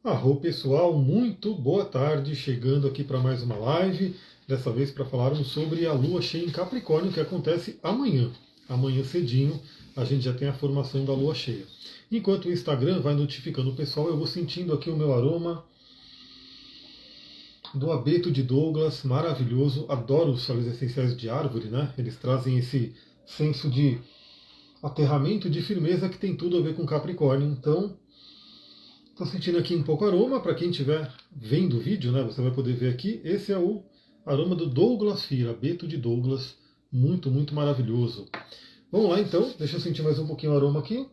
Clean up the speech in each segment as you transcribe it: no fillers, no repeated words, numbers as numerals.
Arro pessoal, muito boa tarde, chegando aqui para mais uma live, dessa vez para falarmos sobre a lua cheia em Capricórnio, que acontece amanhã. Amanhã cedinho a gente já tem a formação da lua cheia. Enquanto o Instagram vai notificando o pessoal, eu vou sentindo aqui o meu aroma do abeto de Douglas, maravilhoso. Adoro os óleos essenciais de árvore, né? Eles trazem esse senso de aterramento, de firmeza que tem tudo a ver com Capricórnio. Então, estou sentindo aqui um pouco aroma, para quem estiver vendo o vídeo, né, você vai poder ver aqui. Esse é o aroma do Douglas Fir, abeto de Douglas, muito, muito maravilhoso. Vamos lá então, deixa eu sentir mais um pouquinho o aroma aqui.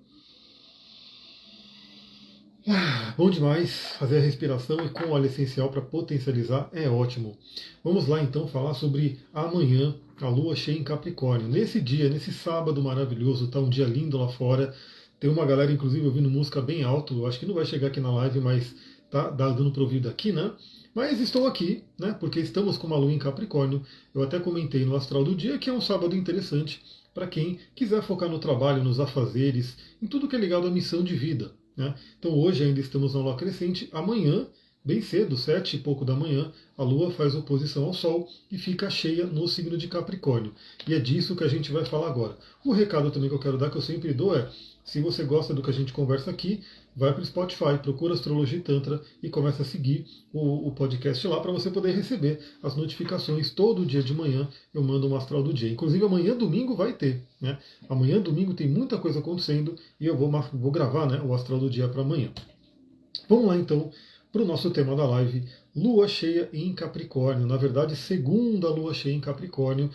Bom demais fazer a respiração e com óleo essencial para potencializar é ótimo. Vamos lá então falar sobre amanhã, a lua cheia em Capricórnio. Nesse dia, nesse sábado maravilhoso, tá um dia lindo lá fora. Tem uma galera, inclusive, ouvindo música bem alto. Eu acho que não vai chegar aqui na live, mas tá dando para ouvir daqui, né? Mas estou aqui, né? Porque estamos com uma lua em Capricórnio. Eu até comentei no Astral do Dia que é um sábado interessante para quem quiser focar no trabalho, nos afazeres, em tudo que é ligado à missão de vida. Né? Então hoje ainda estamos na lua crescente, amanhã, bem cedo, 7 e pouco da manhã, a lua faz oposição ao Sol e fica cheia no signo de Capricórnio. E é disso que a gente vai falar agora. O recado também que eu quero dar, que eu sempre dou, é: se você gosta do que a gente conversa aqui, vai para o Spotify, procura Astrologia e Tantra e começa a seguir o podcast lá para você poder receber as notificações todo dia de manhã. Eu mando um astral do dia. Inclusive amanhã domingo vai ter, né? Amanhã domingo tem muita coisa acontecendo e eu vou gravar, né, o astral do dia para amanhã. Vamos lá então para o nosso tema da live, lua cheia em Capricórnio. Na verdade, segunda lua cheia em Capricórnio.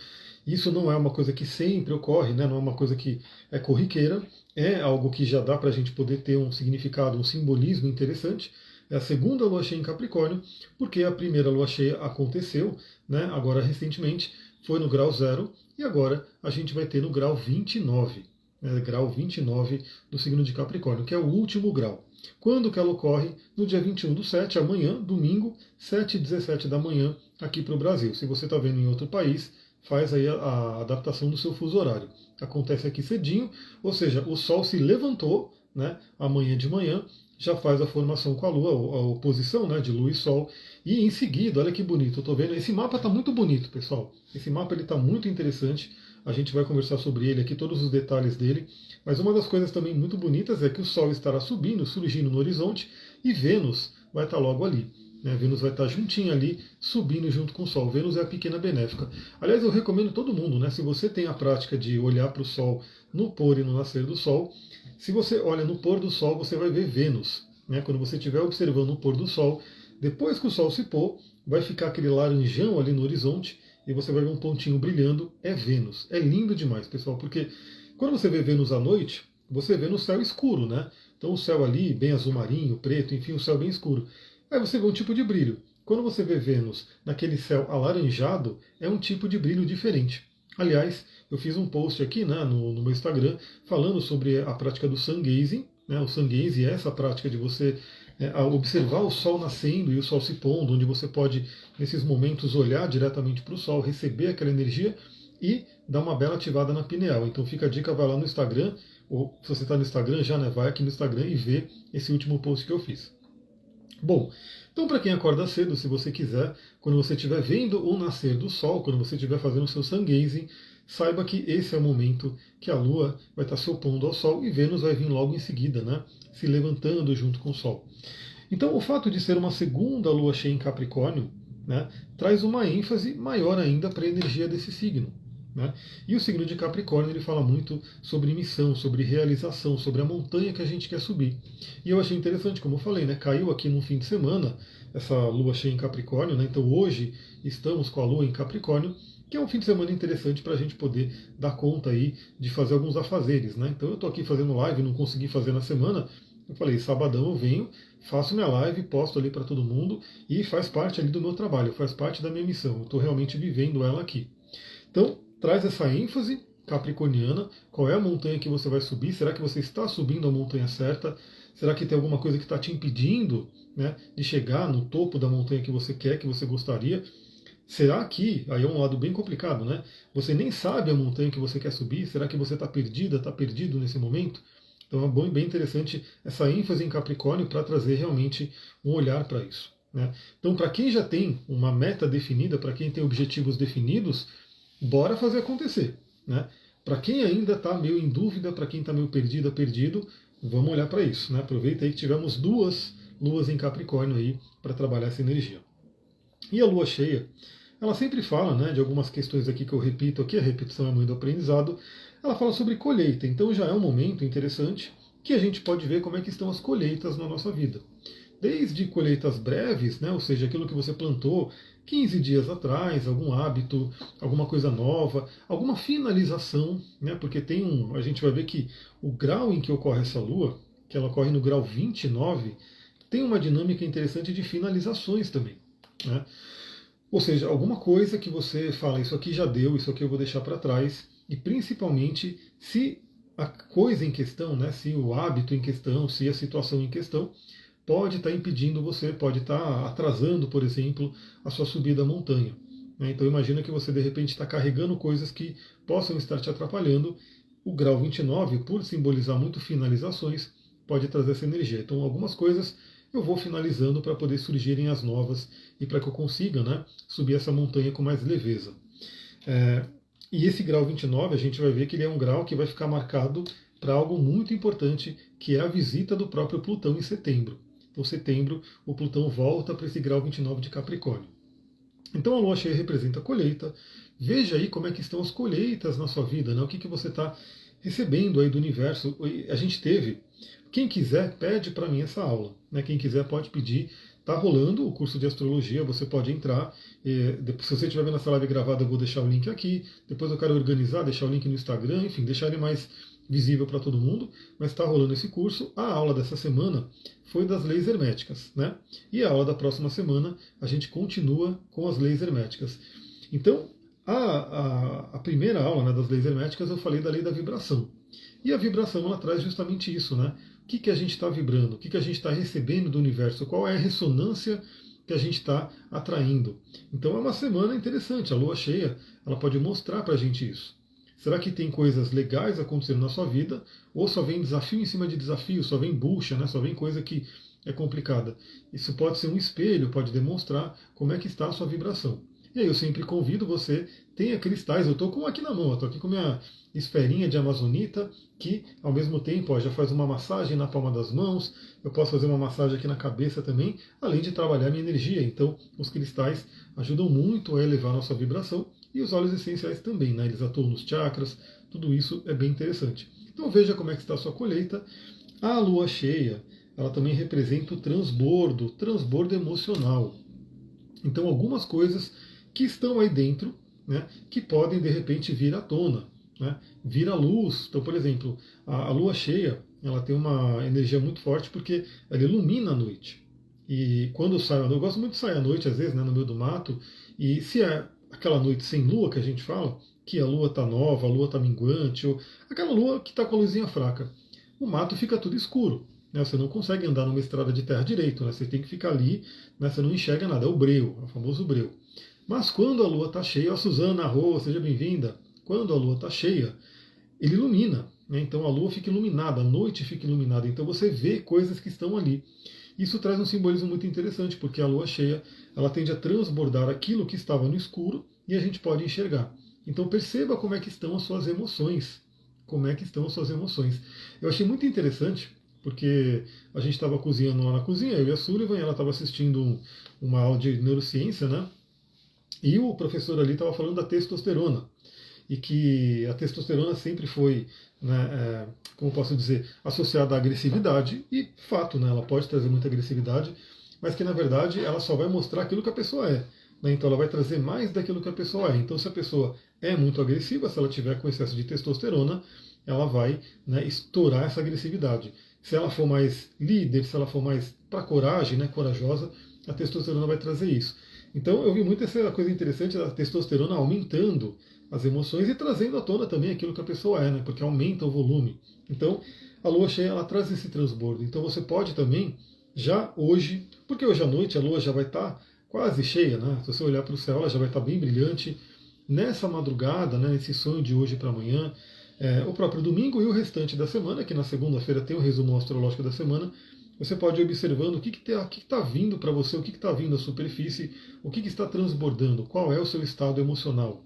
Isso não é uma coisa que sempre ocorre, né? Não é uma coisa que é corriqueira, é algo que já dá para a gente poder ter um significado, um simbolismo interessante. É a segunda lua cheia em Capricórnio, porque a primeira lua cheia aconteceu, né, agora recentemente, foi no grau 0, e agora a gente vai ter no grau 29, né, grau 29 do signo de Capricórnio, que é o último grau. Quando que ela ocorre? No dia 21/7, amanhã, domingo, 7h17 da manhã, aqui para o Brasil. Se você está vendo em outro país, faz aí a adaptação do seu fuso horário. Acontece aqui cedinho, ou seja, o Sol se levantou, né, amanhã de manhã, já faz a formação com a Lua, a oposição, né, de Lua e Sol, e em seguida, olha que bonito, eu estou vendo, esse mapa está muito bonito, pessoal. Esse mapa está muito interessante, a gente vai conversar sobre ele aqui, todos os detalhes dele, mas uma das coisas também muito bonitas é que o Sol estará subindo, surgindo no horizonte, e Vênus vai estar logo ali. Vênus vai estar juntinho ali, subindo junto com o Sol. Vênus é a pequena benéfica. Aliás, eu recomendo todo mundo, né? Se você tem a prática de olhar para o Sol no pôr e no nascer do Sol, se você olha no pôr do Sol, você vai ver Vênus. Quando você estiver observando o pôr do Sol, depois que o Sol se pôr, vai ficar aquele laranjão ali no horizonte e você vai ver um pontinho brilhando, é Vênus. É lindo demais, pessoal, porque quando você vê Vênus à noite, você vê no céu escuro, né? Então o céu ali, bem azul marinho, preto, enfim, o céu bem escuro. Aí você vê um tipo de brilho. Quando você vê Vênus naquele céu alaranjado, é um tipo de brilho diferente. Aliás, eu fiz um post aqui, né, no meu Instagram falando sobre a prática do sun gazing. Né, o sun gazing é essa prática de você observar o Sol nascendo e o Sol se pondo, onde você pode, nesses momentos, olhar diretamente para o Sol, receber aquela energia e dar uma bela ativada na pineal. Então fica a dica, vai lá no Instagram, ou se você está no Instagram já, né, vai aqui no Instagram e vê esse último post que eu fiz. Bom, então para quem acorda cedo, se você quiser, quando você estiver vendo o nascer do Sol, quando você estiver fazendo o seu sun gazing, saiba que esse é o momento que a Lua vai estar se opondo ao Sol e Vênus vai vir logo em seguida, né, se levantando junto com o Sol. Então o fato de ser uma segunda Lua cheia em Capricórnio, né, traz uma ênfase maior ainda para a energia desse signo. Né? E o signo de Capricórnio ele fala muito sobre missão, sobre realização, sobre a montanha que a gente quer subir. E eu achei interessante, como eu falei, né? Caiu aqui no fim de semana essa lua cheia em Capricórnio, né? Então hoje estamos com a lua em Capricórnio, que é um fim de semana interessante para a gente poder dar conta aí de fazer alguns afazeres. Né? Então eu estou aqui fazendo live, não consegui fazer na semana. Eu falei, sabadão eu venho, faço minha live, posto ali para todo mundo e faz parte ali do meu trabalho, faz parte da minha missão. Eu estou realmente vivendo ela aqui. Então, traz essa ênfase capricorniana. Qual é a montanha que você vai subir? Será que você está subindo a montanha certa? Será que tem alguma coisa que está te impedindo, né, de chegar no topo da montanha que você quer, que você gostaria? Será que, aí é um lado bem complicado, né? Você nem sabe a montanha que você quer subir? Será que você está perdida, está perdido nesse momento? Então é bem interessante essa ênfase em Capricórnio para trazer realmente um olhar para isso. Né? Então, para quem já tem uma meta definida, para quem tem objetivos definidos, bora fazer acontecer. Né? Para quem ainda está meio em dúvida, para quem está meio perdido, vamos olhar para isso. Né? Aproveita aí que tivemos 2 luas em Capricórnio aí para trabalhar essa energia. E a lua cheia, ela sempre fala, né, de algumas questões aqui que eu repito aqui, a repetição é mãe do aprendizado. Ela fala sobre colheita, então já é um momento interessante que a gente pode ver como é que estão as colheitas na nossa vida. Desde colheitas breves, né, ou seja, aquilo que você plantou 15 dias atrás, algum hábito, alguma coisa nova, alguma finalização, né, porque a gente vai ver que o grau em que ocorre essa lua, que ela ocorre no grau 29, tem uma dinâmica interessante de finalizações também. Né? Ou seja, alguma coisa que você fala, isso aqui já deu, isso aqui eu vou deixar para trás, e principalmente se a coisa em questão, né, se o hábito em questão, se a situação em questão pode estar impedindo você, pode estar atrasando, por exemplo, a sua subida à montanha. Né? Então imagina que você de repente está carregando coisas que possam estar te atrapalhando. O grau 29, por simbolizar muito finalizações, pode trazer essa energia. Então algumas coisas eu vou finalizando para poder surgirem as novas e para que eu consiga, né, subir essa montanha com mais leveza. E esse grau 29, a gente vai ver que ele é um grau que vai ficar marcado para algo muito importante, que é a visita do próprio Plutão em setembro. Então, setembro, o Plutão volta para esse grau 29 de Capricórnio. Então, a lua cheia representa a colheita. Veja aí como é que estão as colheitas na sua vida, né? O que você está recebendo aí do universo. A gente teve. Quem quiser, pede para mim essa aula. Né? Quem quiser pode pedir. Está rolando o curso de astrologia, você pode entrar. Se você estiver vendo essa live gravada, eu vou deixar o link aqui. Depois eu quero organizar, deixar o link no Instagram, enfim, deixar ele mais visível para todo mundo. Mas está rolando esse curso. A aula dessa semana foi das leis herméticas. Né? E a aula da próxima semana a gente continua com as leis herméticas. Então, a primeira aula, né, das leis herméticas, eu falei da lei da vibração. E a vibração ela traz justamente isso, né? O que a gente está vibrando, o que a gente está recebendo do universo, qual é a ressonância que a gente está atraindo. Então é uma semana interessante, a lua cheia ela pode mostrar para a gente isso. Será que tem coisas legais acontecendo na sua vida, ou só vem desafio em cima de desafio, só vem bucha, né? Só vem coisa que é complicada. Isso pode ser um espelho, pode demonstrar como é que está a sua vibração. E aí eu sempre convido você, tenha cristais, eu estou com um aqui na mão, eu estou aqui com minha esferinha de amazonita, que ao mesmo tempo já faz uma massagem na palma das mãos, eu posso fazer uma massagem aqui na cabeça também, além de trabalhar minha energia. Então os cristais ajudam muito a elevar a nossa vibração, e os óleos essenciais também, né? Eles atuam nos chakras, tudo isso é bem interessante. Então veja como é que está a sua colheita. A lua cheia, ela também representa o transbordo emocional. Então algumas coisas que estão aí dentro, né, que podem de repente vir à tona, né, vir à luz. Então, por exemplo, a lua cheia ela tem uma energia muito forte porque ela ilumina a noite. E quando eu saio, eu gosto muito de sair à noite, às vezes, né, no meio do mato, e se é aquela noite sem lua que a gente fala, que a lua está nova, a lua está minguante, ou aquela lua que está com a luzinha fraca, o mato fica tudo escuro. Né, você não consegue andar numa estrada de terra direito, né, você tem que ficar ali, né, você não enxerga nada, é o breu, é o famoso breu. Mas quando a lua está cheia, a Suzana Arro, seja bem-vinda. Quando a lua está cheia, ele ilumina. Né? Então a lua fica iluminada, a noite fica iluminada. Então você vê coisas que estão ali. Isso traz um simbolismo muito interessante, porque a lua cheia ela tende a transbordar aquilo que estava no escuro e a gente pode enxergar. Então perceba como é que estão as suas emoções. Como é que estão as suas emoções. Eu achei muito interessante, porque a gente estava cozinhando lá na cozinha, eu e a Sullivan, ela estava assistindo uma aula de neurociência, né? E o professor ali estava falando da testosterona, e que a testosterona sempre foi, né, como posso dizer, associada à agressividade, e fato, né, ela pode trazer muita agressividade, mas que na verdade ela só vai mostrar aquilo que a pessoa é. Né, então ela vai trazer mais daquilo que a pessoa é. Então se a pessoa é muito agressiva, se ela tiver com excesso de testosterona, ela vai, né, estourar essa agressividade. Se ela for mais líder, se ela for mais para coragem, né, corajosa, a testosterona vai trazer isso. Então eu vi muito essa coisa interessante da testosterona aumentando as emoções e trazendo à tona também aquilo que a pessoa é, né? Porque aumenta o volume. Então a lua cheia ela traz esse transbordo. Então você pode também, já hoje, porque hoje à noite a lua já vai estar quase cheia, né? Se você olhar para o céu, ela já vai estar bem brilhante. Nessa madrugada, né, nesse sonho de hoje para amanhã, o próprio domingo e o restante da semana, que na segunda-feira tem o resumo astrológico da semana. Você pode ir observando o que está vindo para você, o que está vindo à superfície, o que está transbordando, qual é o seu estado emocional.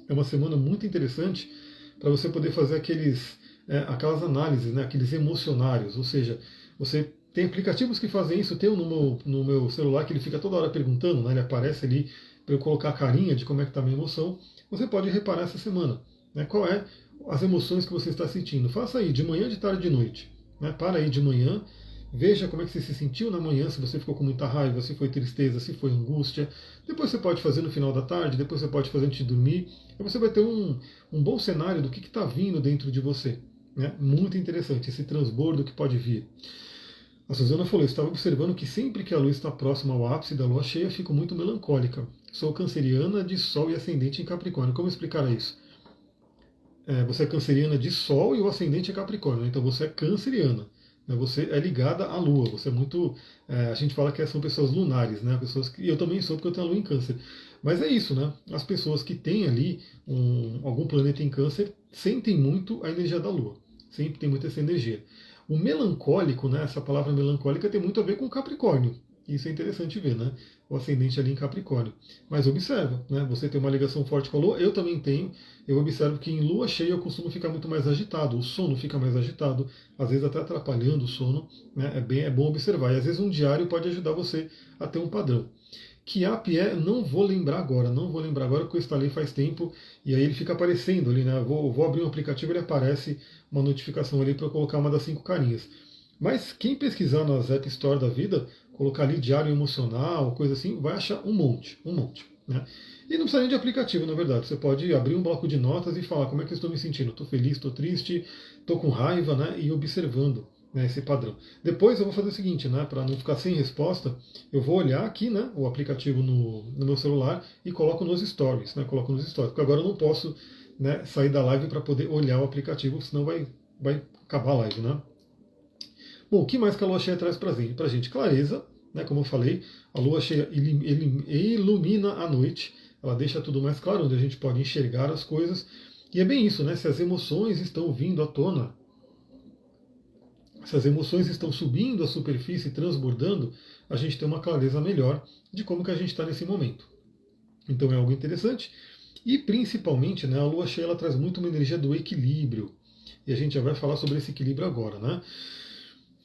É uma semana muito interessante para você poder fazer aquelas análises, né, aqueles emocionários. Ou seja, você tem aplicativos que fazem isso, tem um no meu celular que ele fica toda hora perguntando, né, ele aparece ali para eu colocar a carinha de como é que está a minha emoção. Você pode reparar essa semana, né, qual é as emoções que você está sentindo. Faça aí, de manhã, de tarde, de noite. Né, para aí de manhã, veja como é que você se sentiu na manhã, se você ficou com muita raiva, se foi tristeza, se foi angústia. Depois você pode fazer no final da tarde, depois você pode fazer antes de dormir. E você vai ter um bom cenário do que está vindo dentro de você. Né? Muito interessante, esse transbordo que pode vir. A Suzana falou, eu estava observando que sempre que a luz está próxima ao ápice da lua cheia, fico muito melancólica. Sou canceriana de Sol e ascendente em Capricórnio. Como explicar isso? Você é canceriana de Sol e o ascendente é Capricórnio. Então você é canceriana. Você é ligada à Lua, você é muito. A gente fala que são pessoas lunares, né? Pessoas que, eu também sou porque eu tenho a Lua em Câncer. Mas é isso, né? As pessoas que têm ali algum planeta em Câncer sentem muito a energia da Lua. Sempre tem muita essa energia. O melancólico, né? Essa palavra melancólica tem muito a ver com Capricórnio. Isso é interessante ver, né? O ascendente ali em Capricórnio. Mas observa, né? Você tem uma ligação forte com a Lua, eu também tenho. Eu observo que em Lua cheia eu costumo ficar muito mais agitado, o sono fica mais agitado, às vezes até atrapalhando o sono. Né? É bom observar. E às vezes um diário pode ajudar você a ter um padrão. Que app não vou lembrar agora, porque eu instalei faz tempo e aí ele fica aparecendo ali, né? Vou abrir um aplicativo, ele aparece uma notificação ali para eu colocar uma das 5 carinhas. Mas quem pesquisar nas App Store da vida, colocar ali diário emocional, coisa assim, vai achar um monte, um monte. Né? E não precisa nem de aplicativo, na verdade. Você pode abrir um bloco de notas e falar como é que eu estou me sentindo. Estou feliz, estou triste, estou com raiva, né? E observando, né, esse padrão. Depois eu vou fazer o seguinte, né, para não ficar sem resposta, eu vou olhar aqui, né, o aplicativo no meu celular e coloco nos stories, né, coloco nos stories. Porque agora eu não posso, né, sair da live para poder olhar o aplicativo, senão vai acabar a live, né? Bom, o que mais que a lua cheia traz para a gente? Clareza, né, como eu falei, a lua cheia ilumina a noite, ela deixa tudo mais claro, onde a gente pode enxergar as coisas. E é bem isso, né? Se as emoções estão vindo à tona, se as emoções estão subindo à superfície, transbordando, a gente tem uma clareza melhor de como que a gente está nesse momento. Então é algo interessante. E principalmente, né, a lua cheia ela traz muito uma energia do equilíbrio. E a gente já vai falar sobre esse equilíbrio agora, né?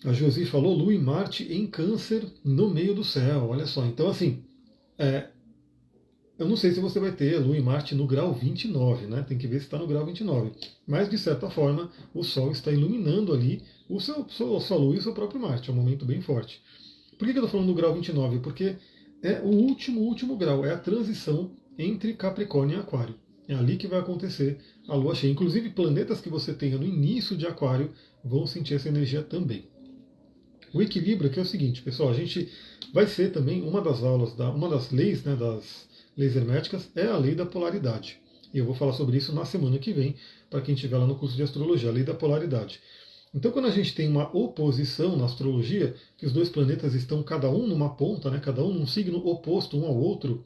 A Josi falou Lua e Marte em Câncer no meio do céu. Olha só. Então, assim, eu não sei se você vai ter Lua e Marte no grau 29, né? Tem que ver se está no grau 29. Mas, de certa forma, o Sol está iluminando ali sua Lua e o seu próprio Marte. É um momento bem forte. Por que eu estou falando do grau 29? Porque é o último grau, é a transição entre Capricórnio e Aquário. É ali que vai acontecer a Lua cheia. Inclusive, planetas que você tenha no início de Aquário vão sentir essa energia também. O equilíbrio aqui é o seguinte, pessoal, a gente vai ser também uma das aulas, uma das leis, né, das leis herméticas, é a lei da polaridade. E eu vou falar sobre isso na semana que vem, para quem estiver lá no curso de astrologia, a lei da polaridade. Então, quando a gente tem uma oposição na astrologia, que os dois planetas estão cada um numa ponta, né, cada um num signo oposto um ao outro,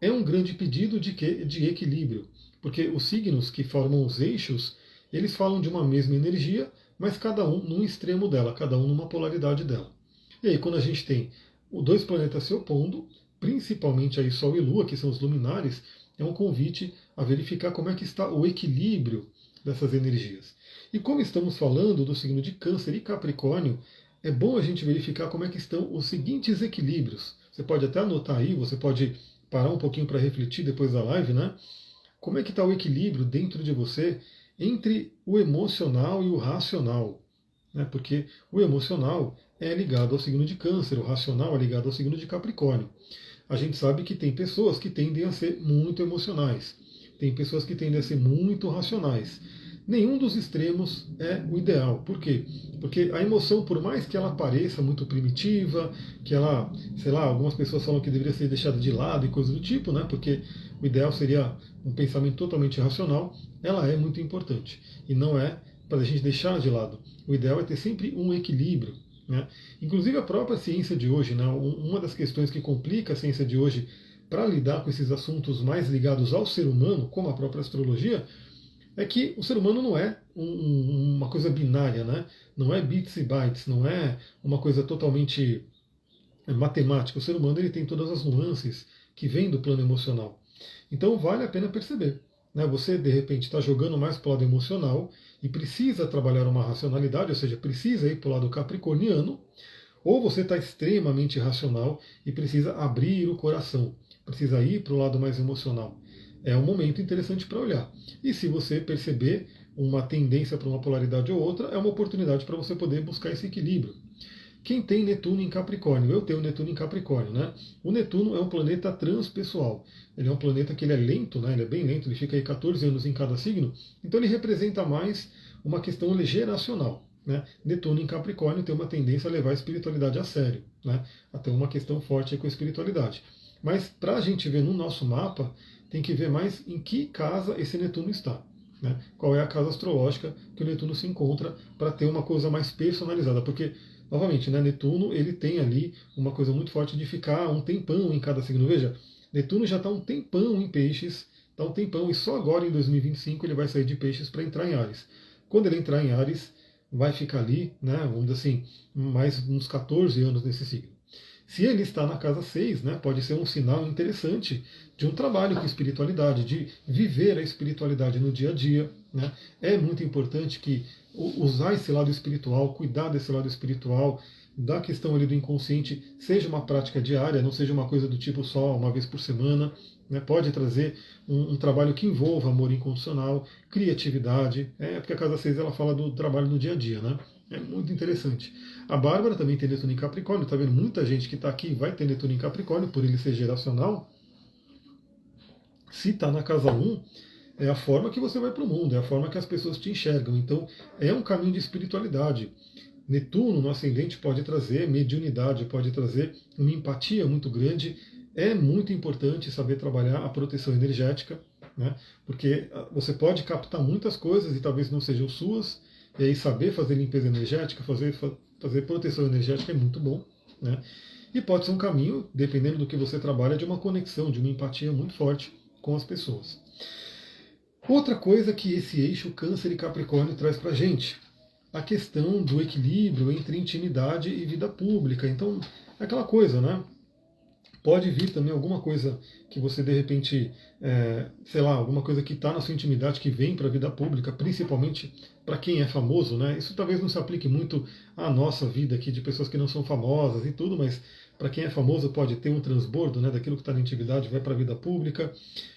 é um grande pedido de equilíbrio. Porque os signos que formam os eixos, eles falam de uma mesma energia, mas cada um num extremo dela, cada um numa polaridade dela. E aí, quando a gente tem os dois planetas se opondo, principalmente aí Sol e Lua, que são os luminares, é um convite a verificar como é que está o equilíbrio dessas energias. E como estamos falando do signo de Câncer e Capricórnio, é bom a gente verificar como é que estão os seguintes equilíbrios. Você pode até anotar aí, você pode parar um pouquinho para refletir depois da live, né? Como é que está o equilíbrio dentro de você entre o emocional e o racional? Né? Porque o emocional é ligado ao signo de Câncer, o racional é ligado ao signo de Capricórnio. A gente sabe que tem pessoas que tendem a ser muito emocionais, tem pessoas que tendem a ser muito racionais. Nenhum dos extremos é o ideal. Por quê? Porque a emoção, por mais que ela pareça muito primitiva, que ela, sei lá, algumas pessoas falam que deveria ser deixada de lado e coisas do tipo, né? Porque o ideal seria um pensamento totalmente racional, ela é muito importante. E não é para a gente deixar de lado. O ideal é ter sempre um equilíbrio. Né? Inclusive a própria ciência de hoje, né? Uma das questões que complica a ciência de hoje para lidar com esses assuntos mais ligados ao ser humano, como a própria astrologia, é que o ser humano não é uma coisa binária, né? Não é bits e bytes, não é uma coisa totalmente matemática. O ser humano ele tem todas as nuances que vêm do plano emocional. Então vale a pena perceber. Né? Você, de repente, está jogando mais para o lado emocional e precisa trabalhar uma racionalidade, ou seja, precisa ir para o lado capricorniano, ou você está extremamente racional e precisa abrir o coração, precisa ir para o lado mais emocional. É um momento interessante para olhar. E se você perceber uma tendência para uma polaridade ou outra, é uma oportunidade para você poder buscar esse equilíbrio. Quem tem Netuno em Capricórnio? Eu tenho Netuno em Capricórnio, né? O Netuno é um planeta transpessoal. Ele é um planeta que ele é lento, né? Ele é bem lento, ele fica aí 14 anos em cada signo. Então ele representa mais uma questão geracional. Né? Netuno em Capricórnio tem uma tendência a levar a espiritualidade a sério, né? A ter uma questão forte com a espiritualidade. Mas para a gente ver no nosso mapa, tem que ver mais em que casa esse Netuno está. Né? Qual é a casa astrológica que o Netuno se encontra para ter uma coisa mais personalizada. Porque novamente, né, Netuno ele tem ali uma coisa muito forte de ficar um tempão em cada signo. Veja, Netuno já está um tempão em Peixes, está um tempão, e só agora em 2025 ele vai sair de Peixes para entrar em Áries. Quando ele entrar em Áries, vai ficar ali, né, vamos dizer assim, mais uns 14 anos nesse signo. Se ele está na casa 6, né, pode ser um sinal interessante de um trabalho com espiritualidade, de viver a espiritualidade no dia a dia. Né? É muito importante que usar esse lado espiritual, cuidar desse lado espiritual, da questão ali do inconsciente, seja uma prática diária, não seja uma coisa do tipo só uma vez por semana. Né? Pode trazer um trabalho que envolva amor incondicional, criatividade, porque a casa 6 ela fala do trabalho no dia a dia, né? É muito interessante. A Bárbara também tem Netuno em Capricórnio, tá vendo? Muita gente que está aqui vai ter Netuno em Capricórnio, por ele ser geracional. Se está na casa 1, é a forma que você vai para o mundo, é a forma que as pessoas te enxergam. Então, é um caminho de espiritualidade. Netuno no ascendente pode trazer mediunidade, pode trazer uma empatia muito grande. É muito importante saber trabalhar a proteção energética, né? Porque você pode captar muitas coisas e talvez não sejam suas, e aí saber fazer limpeza energética, fazer proteção energética é muito bom. Né? E pode ser um caminho, dependendo do que você trabalha, de uma conexão, de uma empatia muito forte com as pessoas. Outra coisa que esse eixo Câncer e Capricórnio traz para a gente, a questão do equilíbrio entre intimidade e vida pública. Então, é aquela coisa, né? Pode vir também alguma coisa que você de repente, sei lá, alguma coisa que está na sua intimidade que vem para a vida pública, principalmente para quem é famoso, né? Isso talvez não se aplique muito à nossa vida aqui de pessoas que não são famosas e tudo, mas para quem é famoso pode ter um transbordo, né, daquilo que está na intimidade, vai para a vida pública,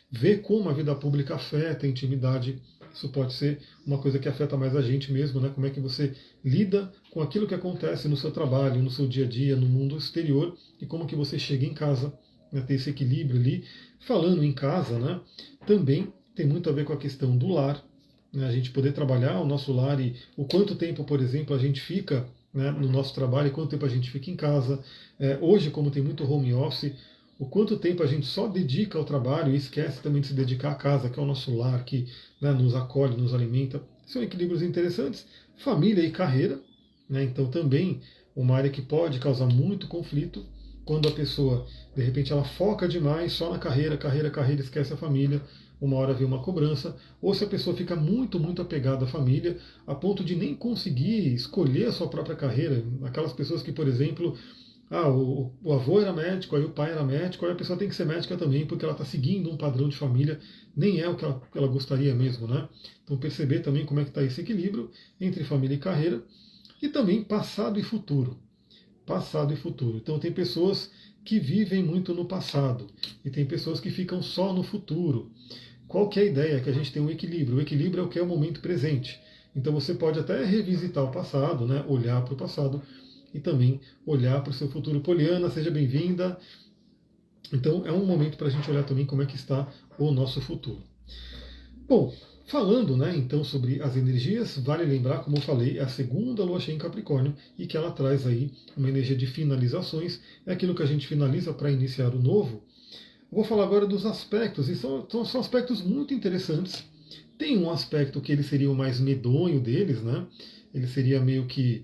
ver como a vida pública afeta a intimidade. Isso pode ser uma coisa que afeta mais a gente mesmo, né? Como é que você lida com aquilo que acontece no seu trabalho, no seu dia a dia, no mundo exterior, e como que você chega em casa, né? Ter esse equilíbrio ali. Falando em casa, né? Também tem muito a ver com a questão do lar, né? A gente poder trabalhar o nosso lar e o quanto tempo, por exemplo, a gente fica, né, no nosso trabalho e quanto tempo a gente fica em casa. Hoje, como tem muito home office, o quanto tempo a gente só dedica ao trabalho e esquece também de se dedicar à casa, que é o nosso lar, que, né, nos acolhe, nos alimenta. São equilíbrios interessantes. Família e carreira, né, então também uma área que pode causar muito conflito, quando a pessoa, de repente, ela foca demais só na carreira, carreira, carreira, esquece a família, uma hora vem uma cobrança, ou se a pessoa fica muito, muito apegada à família, a ponto de nem conseguir escolher a sua própria carreira. Aquelas pessoas que, por exemplo, o avô era médico, aí o pai era médico, aí a pessoa tem que ser médica também, porque ela está seguindo um padrão de família, nem é o que ela gostaria mesmo, né? Então perceber também como é que está esse equilíbrio entre família e carreira, e também passado e futuro. Passado e futuro. Então tem pessoas que vivem muito no passado, e tem pessoas que ficam só no futuro. Qual que é a ideia? Que a gente tem um equilíbrio. O equilíbrio é o que é o momento presente. Então você pode até revisitar o passado, né? Olhar para o passado, e também olhar para o seu futuro. Poliana, seja bem-vinda. Então é um momento para a gente olhar também como é que está o nosso futuro. Bom, falando, né, então sobre as energias, vale lembrar, como eu falei, é a segunda lua cheia em Capricórnio e que ela traz aí uma energia de finalizações, é aquilo que a gente finaliza para iniciar o novo. Vou falar agora dos aspectos, e são aspectos muito interessantes. Tem um aspecto que ele seria o mais medonho deles, né? Ele seria meio que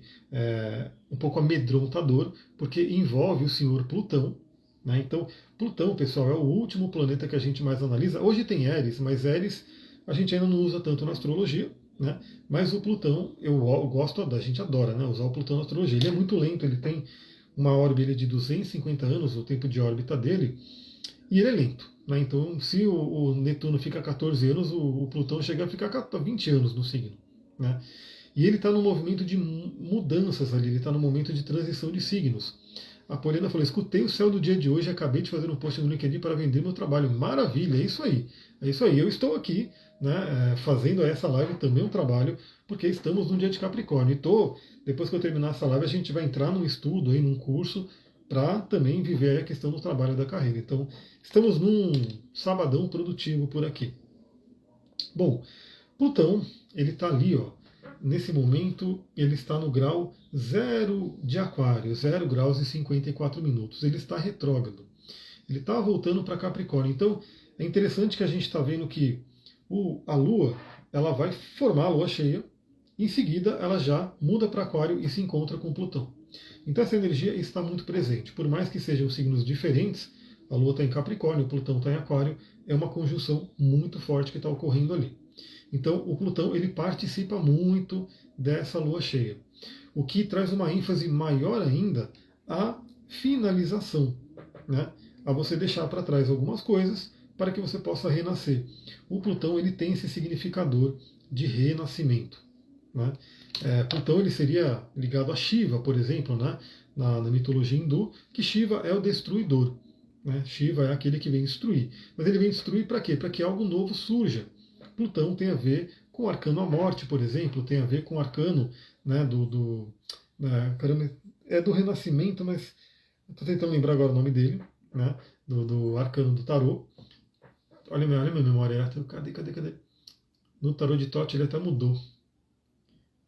um pouco amedrontador, porque envolve o senhor Plutão. Né? Então, Plutão, pessoal, é o último planeta que a gente mais analisa. Hoje tem Eris, mas Eris a gente ainda não usa tanto na astrologia, né? Mas o Plutão, eu gosto, a gente adora, né, usar o Plutão na astrologia. Ele é muito lento, ele tem uma órbita de 250 anos, o tempo de órbita dele, e ele é lento. Né? Então, se o Netuno fica 14 anos, o Plutão chega a ficar 20 anos no signo. Né? E ele está no movimento de mudanças ali, ele está no momento de transição de signos. A Poliana falou: escutei o céu do dia de hoje e acabei de fazer um post no LinkedIn para vender meu trabalho. Maravilha, é isso aí. É isso aí. Eu estou aqui, né, fazendo essa live também um trabalho, porque estamos num dia de Capricórnio. E depois que eu terminar essa live, a gente vai entrar num estudo, aí, num curso, para também viver a questão do trabalho e da carreira. Então, estamos num sabadão produtivo por aqui. Bom, Plutão, ele está ali, ó. Nesse momento, ele está no grau 0 de Aquário, 0 graus e 54 minutos. Ele está retrógrado. Ele está voltando para Capricórnio. Então, é interessante que a gente está vendo que a Lua, ela vai formar a Lua cheia. Em seguida, ela já muda para Aquário e se encontra com Plutão. Então, essa energia está muito presente. Por mais que sejam signos diferentes, a Lua está em Capricórnio, o Plutão está em Aquário, é uma conjunção muito forte que está ocorrendo ali. Então, o Plutão ele participa muito dessa lua cheia, o que traz uma ênfase maior ainda à finalização, né? A você deixar para trás algumas coisas para que você possa renascer. O Plutão ele tem esse significador de renascimento. Né? Plutão ele seria ligado a Shiva, por exemplo, né? na mitologia hindu, que Shiva é o destruidor. Né? Shiva é aquele que vem destruir. Mas ele vem destruir para quê? Para que algo novo surja. Plutão tem a ver com o arcano à morte, por exemplo, tem a ver com o arcano, né, caramba, é do Renascimento, mas estou tentando lembrar agora o nome dele, né, do arcano do tarô. Olha minha memória, cadê? No tarô de Tote ele até mudou,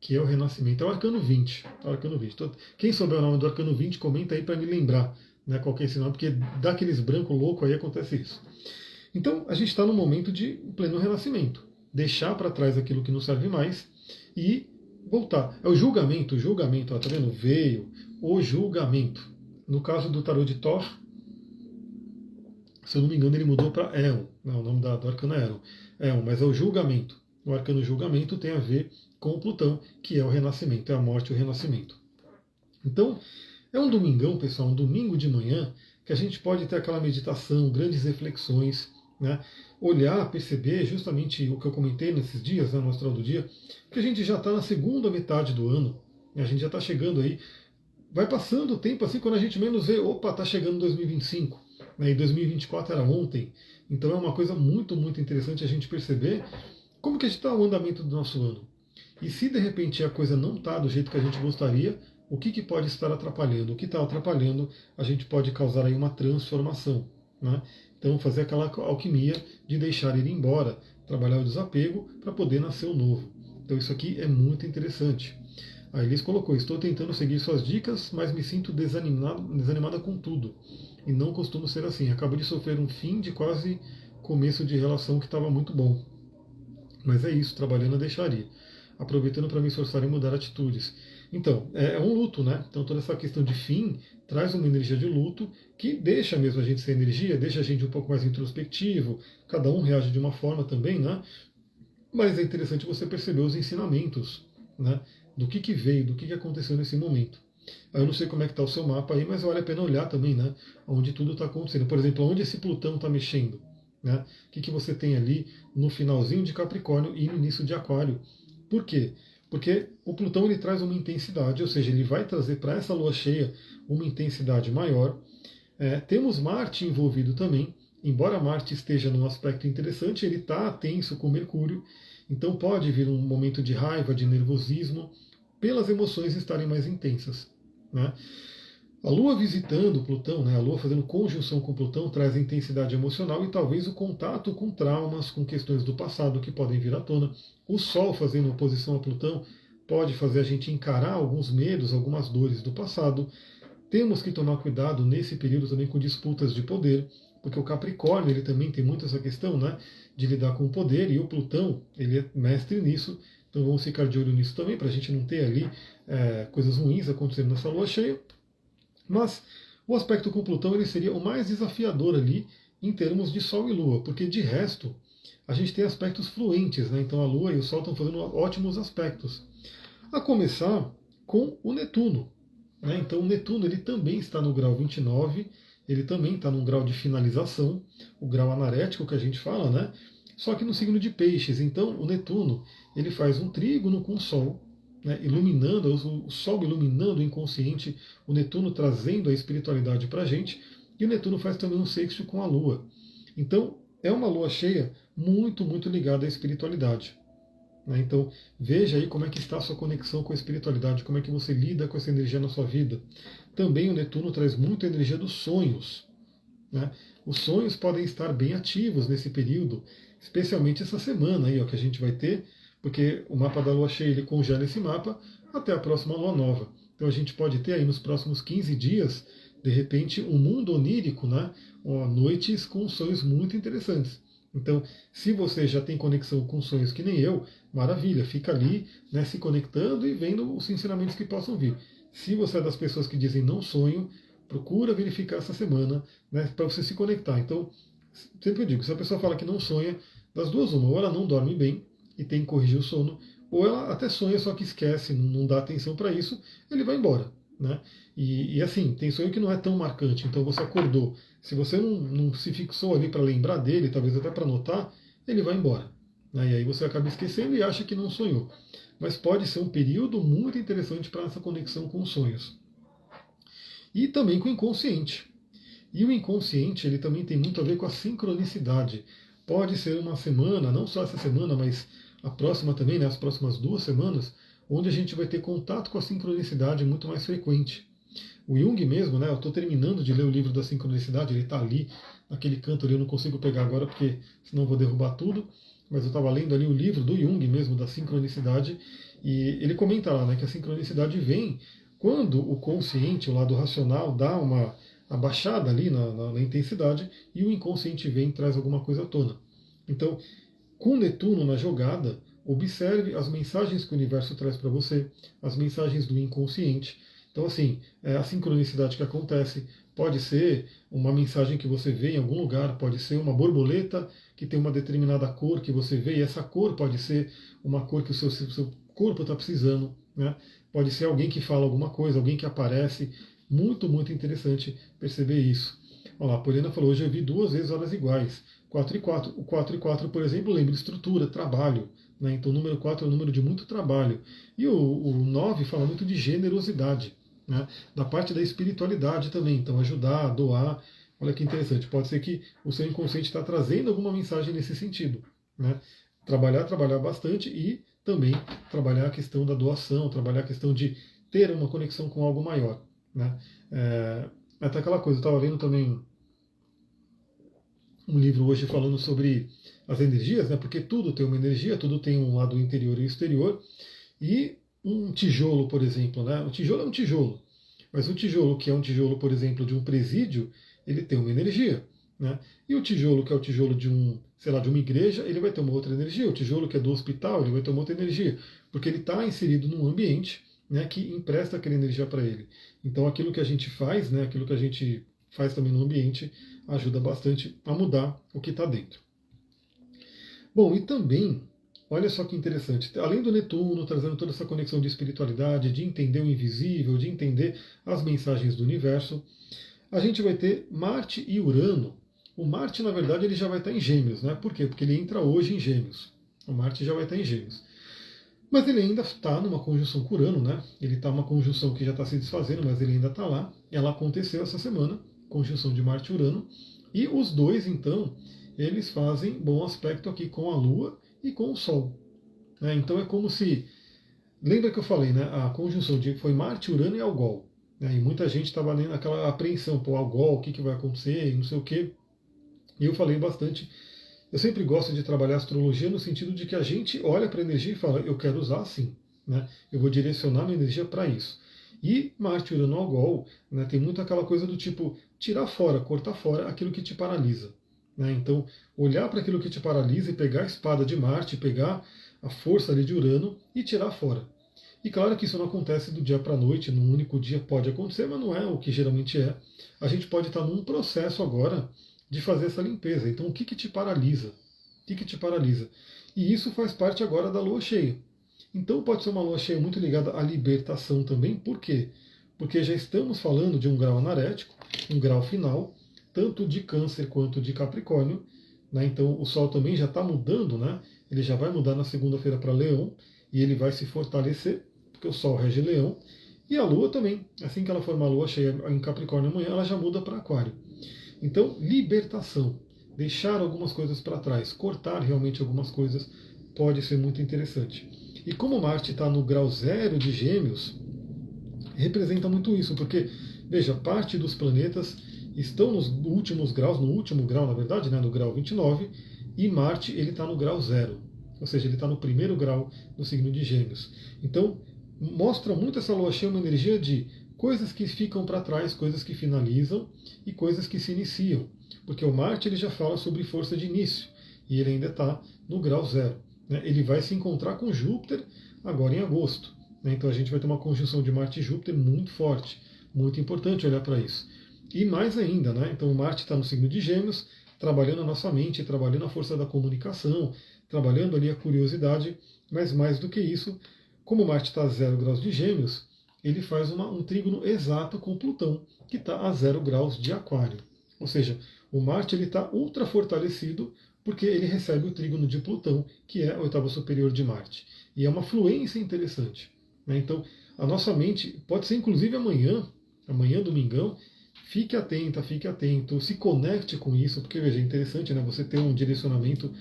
que é o Renascimento, é o arcano 20. É o arcano 20. Quem souber o nome do arcano 20, comenta aí para me lembrar, né, qual que é esse nome, porque dá aqueles branco louco aí, acontece isso. Então, a gente está no momento de pleno renascimento. Deixar para trás aquilo que não serve mais e voltar. É o julgamento, ó, tá vendo? Veio o julgamento. No caso do tarô de Thor, se eu não me engano, ele mudou para Éon. O nome do arcano é Éon, mas é o julgamento. O arcano julgamento tem a ver com o Plutão, que é o renascimento, é a morte e o renascimento. Então, é um domingão, pessoal, um domingo de manhã, que a gente pode ter aquela meditação, grandes reflexões, né? Olhar, perceber justamente o que eu comentei nesses dias, né, no Astral do Dia, que a gente já está na segunda metade do ano, a gente já está chegando aí, vai passando o tempo assim, quando a gente menos vê, opa, está chegando 2025, né, e 2024 era ontem, então é uma coisa muito, muito interessante a gente perceber como que a gente está o andamento do nosso ano. E se de repente a coisa não está do jeito que a gente gostaria, o que pode estar atrapalhando? O que está atrapalhando, a gente pode causar aí uma transformação, né? Então, fazer aquela alquimia de deixar ir embora, trabalhar o desapego para poder nascer o novo. Então, isso aqui é muito interessante. A Elis colocou: estou tentando seguir suas dicas, mas me sinto desanimada com tudo. E não costumo ser assim. Acabo de sofrer um fim de quase começo de relação que estava muito bom. Mas é isso, trabalhando a deixaria. Aproveitando para me esforçar em mudar atitudes. Então, é um luto, né? Então toda essa questão de fim traz uma energia de luto que deixa mesmo a gente sem energia, deixa a gente um pouco mais introspectivo, cada um reage de uma forma também, né? Mas é interessante você perceber os ensinamentos, né? Do que veio, do que aconteceu nesse momento. Eu não sei como é que está o seu mapa aí, mas vale a pena olhar também, né? Onde tudo está acontecendo. Por exemplo, onde esse Plutão está mexendo, né? O que você tem ali no finalzinho de Capricórnio e no início de Aquário. Por quê? Porque o Plutão ele traz uma intensidade, ou seja, ele vai trazer para essa lua cheia uma intensidade maior. Temos Marte envolvido também, embora Marte esteja num aspecto interessante, ele está tenso com Mercúrio, então pode vir um momento de raiva, de nervosismo, pelas emoções estarem mais intensas. Né? A Lua visitando Plutão, né, a Lua fazendo conjunção com Plutão, traz a intensidade emocional e talvez o contato com traumas, com questões do passado que podem vir à tona. O Sol fazendo oposição a Plutão pode fazer a gente encarar alguns medos, algumas dores do passado. Temos que tomar cuidado nesse período também com disputas de poder, porque o Capricórnio ele também tem muito essa questão, né, de lidar com o poder, e o Plutão ele é mestre nisso, então vamos ficar de olho nisso também, para a gente não ter ali coisas ruins acontecendo nessa lua cheia. Mas o aspecto com Plutão ele seria o mais desafiador ali em termos de Sol e Lua, porque de resto a gente tem aspectos fluentes, né? Então a Lua e o Sol estão fazendo ótimos aspectos. A começar com o Netuno, né? Então o Netuno ele também está no grau 29, ele também está num grau de finalização, o grau anarético que a gente fala, né? Só que no signo de Peixes. Então o Netuno ele faz um trígono com o Sol, né? Iluminando, o Sol iluminando o inconsciente, o Netuno trazendo a espiritualidade para a gente, e o Netuno faz também um sexto com a Lua. Então é uma lua cheia muito, muito ligada à espiritualidade. Né? Então, veja aí como é que está a sua conexão com a espiritualidade, como é que você lida com essa energia na sua vida. Também o Netuno traz muito a energia dos sonhos. Né? Os sonhos podem estar bem ativos nesse período, especialmente essa semana aí, ó, que a gente vai ter, porque o mapa da lua cheia ele congela esse mapa até a próxima lua nova. Então a gente pode ter aí nos próximos 15 dias, de repente, um mundo onírico, né? Ó, noites com sonhos muito interessantes. Então, se você já tem conexão com sonhos que nem eu, maravilha, fica ali, né, se conectando e vendo os ensinamentos que possam vir. Se você é das pessoas que dizem não sonho, procura verificar essa semana, né, para você se conectar. Então, sempre eu digo, se a pessoa fala que não sonha, das duas uma, ou ela não dorme bem e tem que corrigir o sono, ou ela até sonha, só que esquece, não dá atenção para isso, ele vai embora. Né? E assim, tem sonho que não é tão marcante, então você acordou. Se você não se fixou ali para lembrar dele, talvez até para anotar, ele vai embora. Né? E aí você acaba esquecendo e acha que não sonhou. Mas pode ser um período muito interessante para essa conexão com os sonhos. E também com o inconsciente. E o inconsciente ele também tem muito a ver com a sincronicidade. Pode ser uma semana, não só essa semana, mas a próxima também, né, as próximas 2 semanas, onde a gente vai ter contato com a sincronicidade muito mais frequente. O Jung mesmo, né, eu estou terminando de ler o livro da sincronicidade, ele está ali, naquele canto ali, eu não consigo pegar agora porque senão eu vou derrubar tudo, mas eu estava lendo ali o livro do Jung mesmo, da sincronicidade, e ele comenta lá, né, que a sincronicidade vem quando o consciente, o lado racional, dá uma abaixada ali na intensidade e o inconsciente vem e traz alguma coisa à tona. Então, com Netuno na jogada, observe as mensagens que o universo traz para você, as mensagens do inconsciente. Então, assim, a sincronicidade que acontece pode ser uma mensagem que você vê em algum lugar, pode ser uma borboleta que tem uma determinada cor que você vê, e essa cor pode ser uma cor que o seu corpo está precisando. Né? Pode ser alguém que fala alguma coisa, alguém que aparece. Muito, muito interessante perceber isso. Olha lá, a Poliana falou, hoje eu vi 2 vezes horas iguais. 4 e 4. O 4 e 4, por exemplo, lembra estrutura, trabalho. Né? Então o número 4 é um número de muito trabalho. E o 9 fala muito de generosidade. Né? Da parte da espiritualidade também. Então ajudar, doar. Olha que interessante. Pode ser que o seu inconsciente está trazendo alguma mensagem nesse sentido. Né? Trabalhar bastante e também trabalhar a questão da doação, trabalhar a questão de ter uma conexão com algo maior. Né? Até aquela coisa, eu estava vendo também um livro hoje falando sobre as energias, né? Porque tudo tem uma energia, tudo tem um lado interior e exterior. E um tijolo, por exemplo, né? O tijolo é um tijolo, mas o tijolo que é um tijolo, por exemplo, de um presídio, ele tem uma energia. Né? E o tijolo que é o tijolo de sei lá, de uma igreja, ele vai ter uma outra energia. O tijolo que é do hospital, ele vai ter uma outra energia, porque ele está inserido num ambiente, né, que empresta aquela energia para ele. Então aquilo que a gente faz, né, aquilo que a gente faz também no ambiente, ajuda bastante a mudar o que está dentro. Bom, e também, olha só que interessante, além do Netuno trazendo toda essa conexão de espiritualidade, de entender o invisível, de entender as mensagens do universo, a gente vai ter Marte e Urano. O Marte, na verdade, ele já vai estar em Gêmeos, né? Por quê? Porque ele entra hoje em Gêmeos. O Marte já vai estar em Gêmeos. Mas ele ainda está numa conjunção com Urano, né? Ele está numa conjunção que já está se desfazendo, mas ele ainda está lá. Ela aconteceu essa semana, conjunção de Marte e Urano. E os dois, então, eles fazem bom aspecto aqui com a Lua e com o Sol. Né? Então é como se... Lembra que eu falei, né? A conjunção foi Marte, Urano e Algol. Né? E muita gente estava naquela apreensão, pô, Algol, o que vai acontecer, e não sei o quê. E eu falei bastante. Eu sempre gosto de trabalhar astrologia no sentido de que a gente olha para a energia e fala, eu quero usar assim. Né? Eu vou direcionar minha energia para isso. E Marte, Urano, Algol, né, tem muito aquela coisa do tipo, tirar fora, cortar fora aquilo que te paralisa. Né? Então, olhar para aquilo que te paralisa e pegar a espada de Marte, pegar a força ali de Urano e tirar fora. E claro que isso não acontece do dia para a noite, num único dia pode acontecer, mas não é o que geralmente é. A gente pode estar num processo agora de fazer essa limpeza. Então, o que te paralisa? que te paralisa? E isso faz parte agora da lua cheia. Então pode ser uma lua cheia muito ligada à libertação também. Por quê? Porque já estamos falando de um grau anarético, um grau final, tanto de Câncer quanto de Capricórnio. Né? Então o Sol também já está mudando, né? Ele já vai mudar na segunda-feira para Leão e ele vai se fortalecer, porque o Sol rege Leão. E a Lua também, assim que ela for uma Lua cheia em Capricórnio amanhã, ela já muda para Aquário. Então, libertação, deixar algumas coisas para trás, cortar realmente algumas coisas, pode ser muito interessante. E como Marte está no grau zero de Gêmeos, representa muito isso, porque, veja, parte dos planetas estão nos últimos graus, no último grau, na verdade, né, no grau 29, e Marte ele está no grau zero, ou seja, ele está no primeiro grau do signo de Gêmeos. Então, mostra muito essa lua cheia uma energia de coisas que ficam para trás, coisas que finalizam e coisas que se iniciam. Porque o Marte ele já fala sobre força de início e ele ainda está no grau zero. Né? Ele vai se encontrar com Júpiter agora em agosto. Né? Então a gente vai ter uma conjunção de Marte e Júpiter muito forte. Muito importante olhar para isso. E mais ainda, né? Então o Marte está no signo de Gêmeos, trabalhando a nossa mente, trabalhando a força da comunicação, trabalhando ali a curiosidade, mas mais do que isso, como Marte está a 0 graus de Gêmeos, ele faz um trígono exato com Plutão, que está a 0 graus de Aquário. Ou seja, o Marte está ultra fortalecido porque ele recebe o trígono de Plutão, que é a oitava superior de Marte. E é uma fluência interessante. Né? Então, a nossa mente, pode ser inclusive amanhã, domingão, fique atento, se conecte com isso, porque veja, é interessante, né, você ter um direcionamento.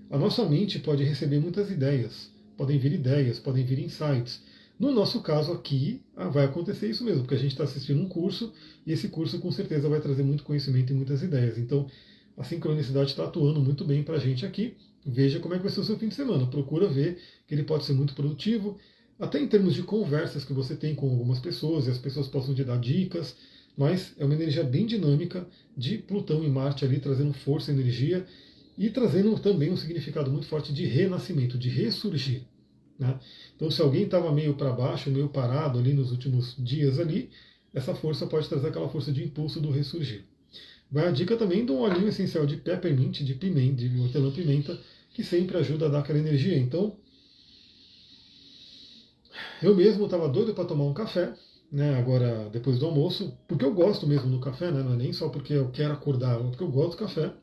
A nossa mente pode receber muitas ideias, podem vir insights. No nosso caso aqui, vai acontecer isso mesmo, porque a gente está assistindo um curso, e esse curso com certeza vai trazer muito conhecimento e muitas ideias. Então, a sincronicidade está atuando muito bem para a gente aqui. Veja como é que vai ser o seu fim de semana. Procura ver que ele pode ser muito produtivo, até em termos de conversas que você tem com algumas pessoas, e as pessoas possam te dar dicas, mas é uma energia bem dinâmica de Plutão e Marte ali, trazendo força e energia, e trazendo também um significado muito forte de renascimento, de ressurgir. Né? Então, se alguém estava meio para baixo, meio parado ali nos últimos dias ali, essa força pode trazer aquela força de impulso do ressurgir. Vai a dica também de um olhinho essencial de peppermint, de pimenta, de hortelã-pimenta, que sempre ajuda a dar aquela energia. Então, eu mesmo estava doido para tomar um café, né, agora depois do almoço, porque eu gosto mesmo do café, né, não é nem só porque eu quero acordar, é porque eu gosto do café,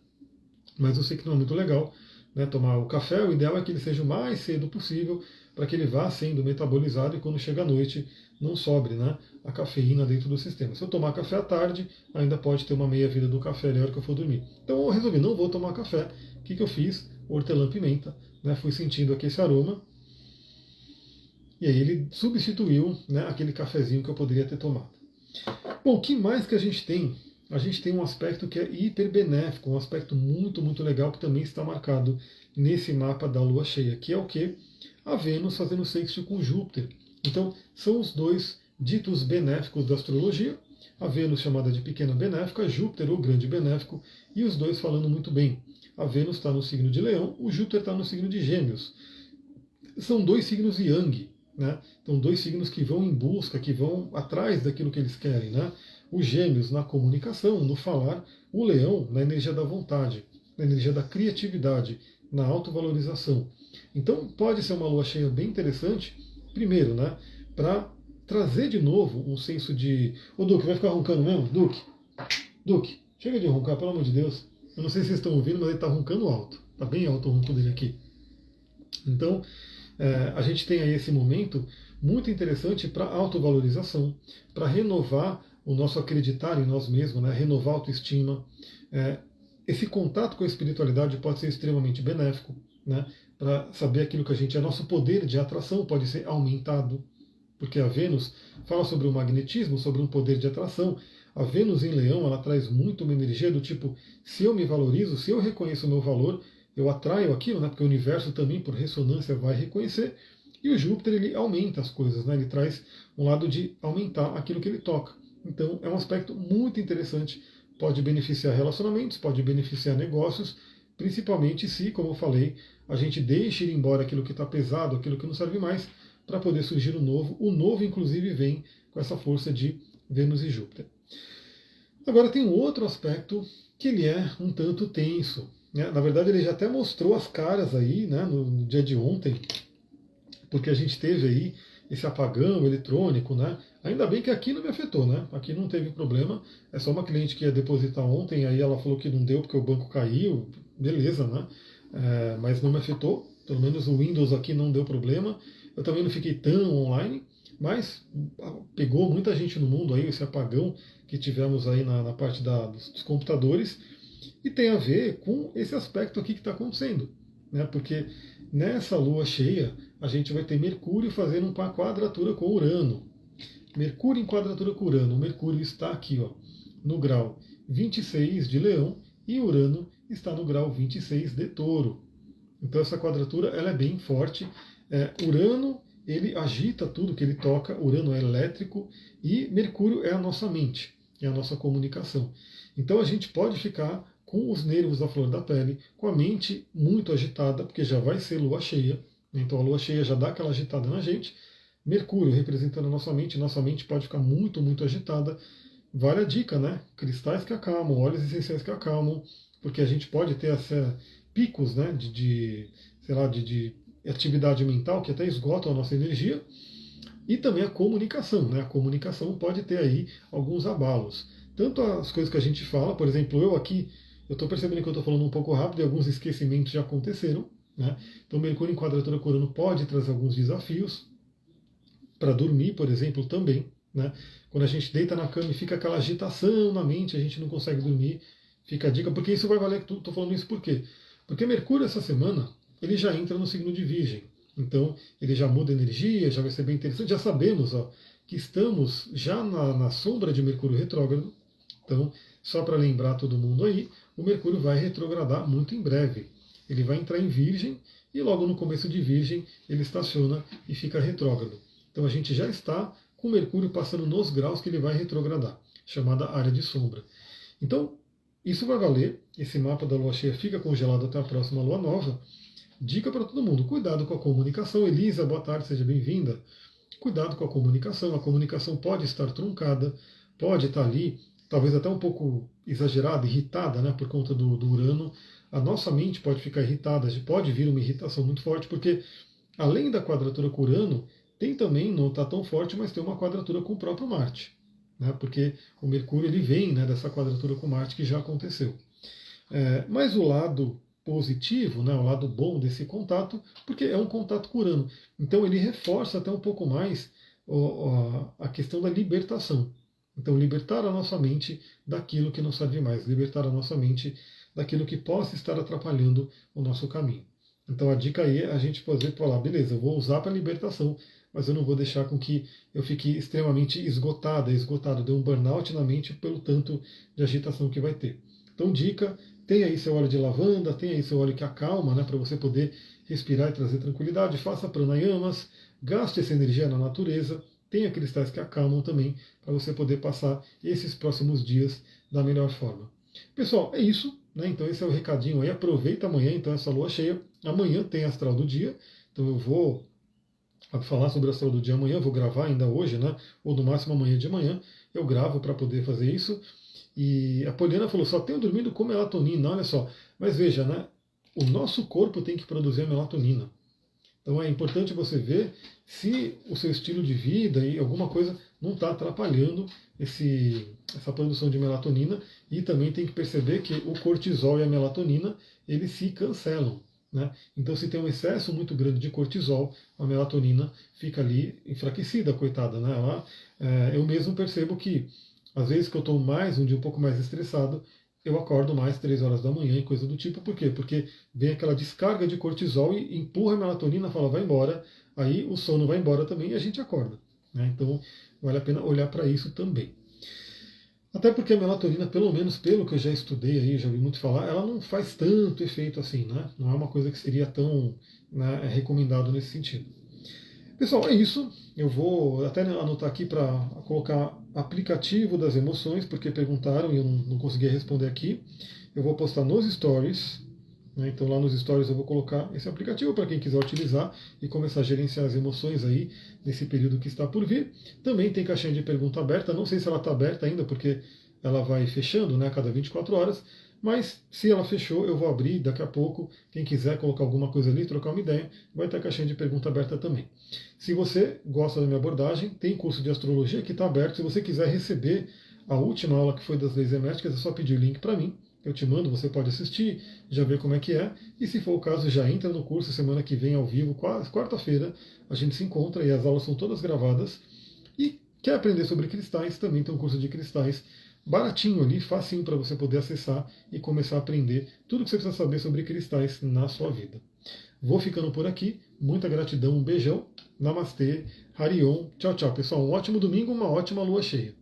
mas eu sei que não é muito legal, né, tomar o café. O ideal é que ele seja o mais cedo possível, para que ele vá sendo metabolizado e quando chega à noite não sobre, né, a cafeína dentro do sistema. Se eu tomar café à tarde, ainda pode ter uma meia-vida do café na hora que eu for dormir. Então eu resolvi, não vou tomar café. O que eu fiz? Hortelã-pimenta, né, fui sentindo aqui esse aroma, e aí ele substituiu, né, aquele cafezinho que eu poderia ter tomado. Bom, o que mais que a gente tem? A gente tem um aspecto que é hiper benéfico, um aspecto muito, muito legal que também está marcado nesse mapa da Lua cheia, que é o que? A Vênus fazendo sexto com Júpiter. Então, são os dois ditos benéficos da astrologia, a Vênus chamada de pequena benéfica, Júpiter o grande benéfico, e os dois falando muito bem. A Vênus está no signo de Leão, o Júpiter está no signo de Gêmeos. São dois signos Yang, né? Então, dois signos que vão em busca, que vão atrás daquilo que eles querem. Né? Os Gêmeos na comunicação, no falar, o Leão na energia da vontade, na energia da criatividade, na autovalorização. Então, pode ser uma lua cheia bem interessante, primeiro, né, para trazer de novo um senso de. Ô Duque, vai ficar roncando mesmo? Duque, chega de roncar, pelo amor de Deus. Eu não sei se vocês estão ouvindo, mas ele está roncando alto. Está bem alto o ronco dele aqui. Então, a gente tem aí esse momento muito interessante para autovalorização, para renovar o nosso acreditar em nós mesmos, né? Renovar a autoestima. Esse contato com a espiritualidade pode ser extremamente benéfico, né? Para saber aquilo que a gente é. Nosso poder de atração pode ser aumentado, porque a Vênus fala sobre o magnetismo, sobre um poder de atração. A Vênus em Leão, ela traz muito uma energia do tipo, se eu me valorizo, se eu reconheço o meu valor, eu atraio aquilo, né? Porque o universo também, por ressonância, vai reconhecer. E o Júpiter, ele aumenta as coisas, né? Ele traz um lado de aumentar aquilo que ele toca. Então, é um aspecto muito interessante. Pode beneficiar relacionamentos, pode beneficiar negócios, principalmente se, como eu falei, a gente deixa ir embora aquilo que está pesado, aquilo que não serve mais, para poder surgir o novo. O novo, inclusive, vem com essa força de Vênus e Júpiter. Agora, tem um outro aspecto que ele é um tanto tenso, né? Na verdade, ele já até mostrou as caras aí, né, no dia de ontem, porque a gente teve aí esse apagão eletrônico, né? Ainda bem que aqui não me afetou, né? Aqui não teve problema. É só uma cliente que ia depositar ontem, aí ela falou que não deu porque o banco caiu, beleza, né? Mas não me afetou. Pelo menos o Windows aqui não deu problema. Eu também não fiquei tão online, mas pegou muita gente no mundo aí, esse apagão que tivemos aí na parte dos computadores. E tem a ver com esse aspecto aqui que está acontecendo, né? Porque nessa lua cheia a gente vai ter Mercúrio fazendo uma quadratura com Urano. Mercúrio em quadratura com Urano. O Mercúrio está aqui, ó, no grau 26 de Leão e Urano está no grau 26 de Touro. Então essa quadratura ela é bem forte. Urano ele agita tudo que ele toca. Urano é elétrico e Mercúrio é a nossa mente, é a nossa comunicação. Então a gente pode ficar com os nervos à flor da pele, com a mente muito agitada, porque já vai ser lua cheia. Então a lua cheia já dá aquela agitada na gente. Mercúrio representando a nossa mente pode ficar muito, muito agitada. Vale a dica, né? Cristais que acalmam, óleos essenciais que acalmam, porque a gente pode ter picos, né, sei lá, de atividade mental que até esgotam a nossa energia. E também a comunicação, né? A comunicação pode ter aí alguns abalos. Tanto as coisas que a gente fala, por exemplo, eu aqui, eu estou percebendo que eu estou falando um pouco rápido e alguns esquecimentos já aconteceram, né? Então, Mercúrio em quadratura com Urano pode trazer alguns desafios para dormir, por exemplo, também, né? Quando a gente deita na cama e fica aquela agitação na mente, a gente não consegue dormir, fica a dica, porque isso vai valer, estou falando isso por quê? Porque Mercúrio essa semana, ele já entra no signo de Virgem, então ele já muda a energia, já vai ser bem interessante, já sabemos, ó, que estamos já na sombra de Mercúrio retrógrado, então só para lembrar todo mundo aí, o Mercúrio vai retrogradar muito em breve, ele vai entrar em Virgem e logo no começo de Virgem ele estaciona e fica retrógrado. Então a gente já está com Mercúrio passando nos graus que ele vai retrogradar, chamada área de sombra. Então, isso vai valer. Esse mapa da lua cheia fica congelado até a próxima lua nova. Dica para todo mundo: cuidado com a comunicação. Elisa, boa tarde, seja bem-vinda. Cuidado com a comunicação pode estar truncada, pode estar ali, talvez até um pouco exagerada, irritada, né, por conta do Urano. A nossa mente pode ficar irritada, pode vir uma irritação muito forte, porque além da quadratura com Urano, tem também, não está tão forte, mas tem uma quadratura com o próprio Marte, né? Porque o Mercúrio ele vem, né, dessa quadratura com Marte que já aconteceu. Mas o lado positivo, né, o lado bom desse contato, porque é um contato com Urano, então ele reforça até um pouco mais a questão da libertação. Então, libertar a nossa mente daquilo que não serve mais, libertar a nossa mente daquilo que possa estar atrapalhando o nosso caminho. Então, a dica aí é a gente poder falar, beleza, eu vou usar para libertação, mas eu não vou deixar com que eu fique extremamente esgotado, dê um burnout na mente pelo tanto de agitação que vai ter. Então, dica, tem aí seu óleo de lavanda, tem aí seu óleo que acalma, né, para você poder respirar e trazer tranquilidade, faça pranayamas, gaste essa energia na natureza, tenha cristais que acalmam também, para você poder passar esses próximos dias da melhor forma. Pessoal, é isso, né? Então esse é o recadinho aí, aproveita amanhã, então essa lua cheia, amanhã tem astral do dia, então eu vou falar sobre a astral do dia amanhã, vou gravar ainda hoje, né? Ou no máximo amanhã de manhã, eu gravo para poder fazer isso. E a Poliana falou, só tenho dormido com melatonina, olha só. Mas veja, né? O nosso corpo tem que produzir a melatonina. Então é importante você ver se o seu estilo de vida e alguma coisa não está atrapalhando essa produção de melatonina, e também tem que perceber que o cortisol e a melatonina eles se cancelam. Né? Então, se tem um excesso muito grande de cortisol, a melatonina fica ali enfraquecida, coitada. Né? Eu mesmo percebo que, às vezes que eu estou um dia um pouco mais estressado, eu acordo mais 3 horas da manhã e coisa do tipo. Por quê? Porque vem aquela descarga de cortisol e empurra a melatonina, fala, vai embora, aí o sono vai embora também e a gente acorda. Né? Então, vale a pena olhar para isso também. Até porque a melatonina, pelo menos pelo que eu já estudei aí, já ouvi muito falar, ela não faz tanto efeito assim, né? Não é uma coisa que seria tão, né, recomendado nesse sentido. Pessoal, é isso. Eu vou até anotar aqui para colocar aplicativo das emoções, porque perguntaram e eu não consegui responder aqui. Eu vou postar nos stories. Né? Então lá nos stories eu vou colocar esse aplicativo para quem quiser utilizar e começar a gerenciar as emoções aí nesse período que está por vir. Também tem caixinha de pergunta aberta. Não sei se ela está aberta ainda, porque ela vai fechando, né, a cada 24 horas. Mas se ela fechou, eu vou abrir daqui a pouco. Quem quiser colocar alguma coisa ali, trocar uma ideia, vai ter a caixinha de pergunta aberta também. Se você gosta da minha abordagem, tem curso de astrologia que está aberto. Se você quiser receber a última aula que foi das leis herméticas, é só pedir o link para mim. Eu te mando, você pode assistir, já ver como é que é. E se for o caso, já entra no curso semana que vem ao vivo, quarta-feira, a gente se encontra e as aulas são todas gravadas. E quer aprender sobre cristais, também tem um curso de cristais baratinho ali, facinho para você poder acessar e começar a aprender tudo que você precisa saber sobre cristais na sua vida. Vou ficando por aqui. Muita gratidão, um beijão. Namastê, Harion. Tchau, tchau, pessoal. Um ótimo domingo, uma ótima lua cheia.